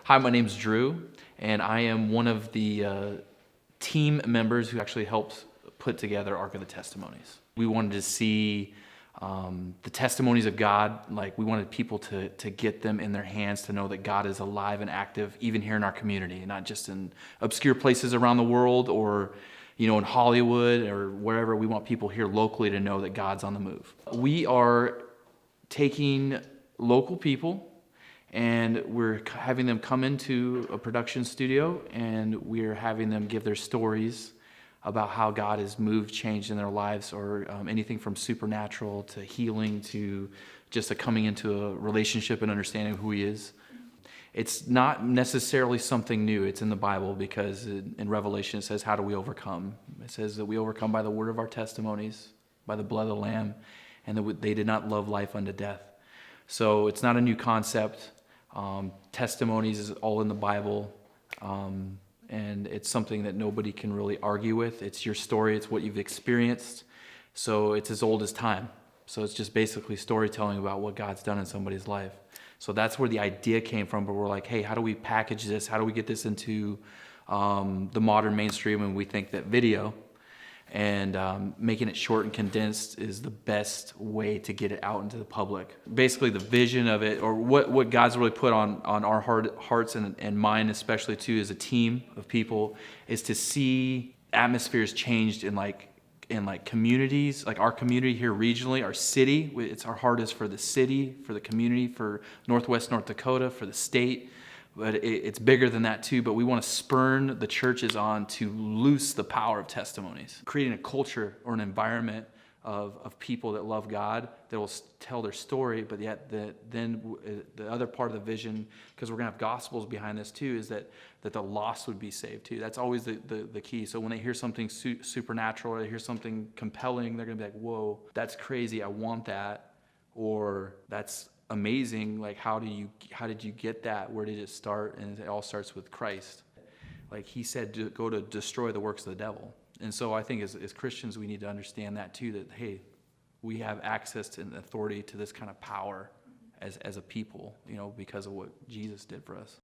Hi, my name's Drew, and I am one of the team members who actually helped put together Ark of the Testimonies. We wanted to see the testimonies of God. Like, we wanted people to get them in their hands, to know that God is alive and active, even here in our community, not just in obscure places around the world or in Hollywood or wherever. We want people here locally to know that God's on the move. We are taking local people and we're having them come into a production studio, and we're having them give their stories about how God has moved, changed in their lives, or anything from supernatural to healing to just a coming into a relationship and understanding who He is. It's not necessarily something new. It's in the Bible, because in Revelation it says, how do we overcome? It says that we overcome by the word of our testimonies, by the blood of the Lamb, and that they did not love life unto death. So it's not a new concept. Testimonies is all in the Bible, and it's something that nobody can really argue with. It's your story. It's what you've experienced. So it's as old as time. So it's just basically storytelling about what God's done in somebody's life. So that's where the idea came from. But we're like, hey, how do we package this? How do we get this into the modern mainstream? And we think that video and making it short and condensed is the best way to get it out into the public. Basically, the vision of it, or what God's really put on our hearts and mind, especially too, as a team of people, is to see atmospheres changed in communities, like our community here regionally, our city. It's our heart is for the city, for the community, for Northwest North Dakota, for the state. But it's bigger than that too. But we want to spurn the churches on to loose the power of testimonies, creating a culture or an environment of people that love God, that will tell their story. But yet then the other part of the vision, because we're going to have gospels behind this too, is that the lost would be saved too. That's always the key. So when they hear something supernatural, or they hear something compelling, they're going to be like, whoa, that's crazy, I want that. Or that's amazing, like how did you get that? Where did it start? And it all starts with Christ. Like He said, to go to destroy the works of the devil. And so I think as Christians, we need to understand that too, that hey, we have access to and authority to this kind of power as a people, because of what Jesus did for us.